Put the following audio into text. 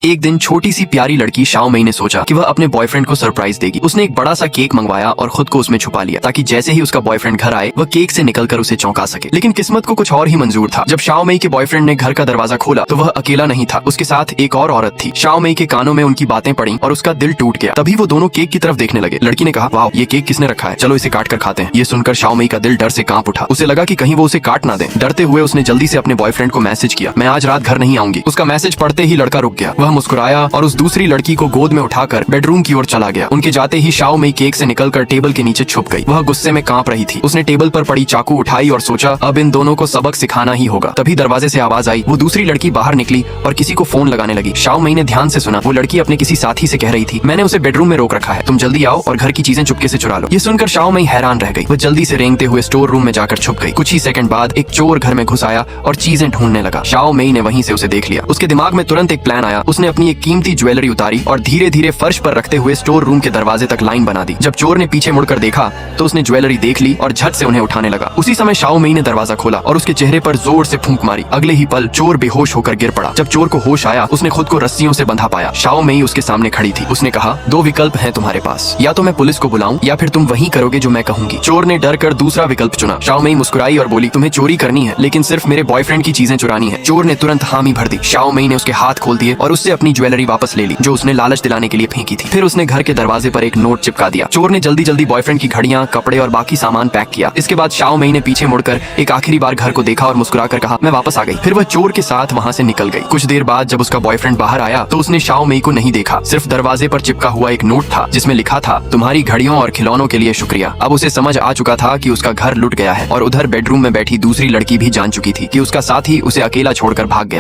एक दिन छोटी सी प्यारी लड़की शाओ मई ने सोचा कि वह अपने बॉयफ्रेंड को सरप्राइज देगी। उसने एक बड़ा सा केक मंगवाया और खुद को उसमें छुपा लिया ताकि जैसे ही उसका बॉयफ्रेंड घर आए वह केक से निकलकर उसे चौंका सके। लेकिन किस्मत को कुछ और ही मंजूर था। जब शाओ मई के बॉयफ्रेंड ने घर का दरवाजा खोला तो वह अकेला नहीं था, उसके साथ एक और औरत थी। शाओ मई के कानों में उनकी बातें पड़ी और उसका दिल टूट गया। तभी वो दोनों केक की तरफ देखने लगे। लड़की ने कहा, वाह, ये केक किसने रखा है, चलो इसे काट कर खाते हैं। ये सुनकर शाओ मई का दिल डर से कांप उठा। उसे लगा कि कहीं वो उसे काट ना दे। डरते हुए उसने जल्दी से अपने बॉयफ्रेंड को मैसेज किया, मैं आज रात घर नहीं आऊंगी। उसका मैसेज पढ़ते ही लड़का रुक गया। वह मुस्कुराया और उस दूसरी लड़की को गोद में उठाकर बेडरूम की ओर चला गया। उनके जाते ही शाओ मई केक से निकलकर टेबल के नीचे छुप गई। वह गुस्से में कांप रही थी। उसने टेबल पर पड़ी चाकू उठाई और सोचा अब इन दोनों को सबक सिखाना ही होगा। तभी दरवाजे से आवाज आई। वो दूसरी लड़की बाहर निकली और किसी को फोन लगाने लगी। शाओ मई ने ध्यान से सुना। वो लड़की अपने किसी साथी से कह रही थी, मैंने उसे बेडरूम में रोक रखा है, तुम जल्दी आओ और घर की चीजें चुपके से चुरा लो। ये सुनकर शाओ मई हैरान रह गई। वो जल्दी से रेंगते हुए स्टोर रूम में जाकर छुप गई। कुछ ही सेकंड बाद एक चोर घर में घुस आया और चीजें ढूंढने लगा। शाओ मई ने वहीं से उसे देख लिया। उसके दिमाग में तुरंत एक प्लान आया। उसने अपनी एक कीमती ज्वेलरी उतारी और धीरे धीरे फर्श पर रखते हुए स्टोर रूम के दरवाजे तक लाइन बना दी। जब चोर ने पीछे मुड़कर देखा तो उसने ज्वेलरी देख ली और झट से उन्हें उठाने लगा। उसी समय शाओ मई ने दरवाजा खोला और उसके चेहरे पर जोर से फूंक मारी। अगले ही पल चोर बेहोश होकर गिर पड़ा। जब चोर को होश आया उसने खुद को रस्सियों से बंधा पाया। शाओ मई उसके सामने खड़ी थी। उसने कहा, दो विकल्प हैं तुम्हारे पास, या तो मैं पुलिस को बुलाऊं या फिर तुम वही करोगे जो मैं कहूंगी। चोर ने डर कर दूसरा विकल्प चुना। शाओ मई मुस्कुराई और बोली, तुम्हें चोरी करनी है लेकिन सिर्फ मेरे बॉयफ्रेंड की चीजें चुरानी है। चोर ने तुरंत हामी भर दी। शाओ मई ने उसके हाथ खोल दिए और उससे अपनी ज्वेलरी वापस ले ली जो उसने लालच दिलाने के लिए फेंकी थी। फिर उसने घर के दरवाजे पर एक नोट चिपका दिया। चोर ने जल्दी जल्दी बॉयफ्रेंड की घड़ियां, कपड़े और बाकी सामान पैक किया। इसके बाद शाओ मई ने पीछे मुड़कर एक आखिरी बार घर को देखा और मुस्कुराकर कहा, मैं वापस आ गई। फिर वह चोर के साथ वहां से निकल गई। कुछ देर बाद जब उसका बॉयफ्रेंड बाहर आया तो उसने शाओ मई को नहीं देखा। सिर्फ दरवाजे पर चिपका हुआ एक नोट था जिसमें लिखा था, तुम्हारी घड़ियों और खिलौनों के लिए शुक्रिया। अब उसे समझ आ चुका था कि उसका घर लुट गया है और उधर बेडरूम में बैठी दूसरी लड़की भी जान चुकी थी कि उसका साथी उसे अकेला छोड़कर भाग गया।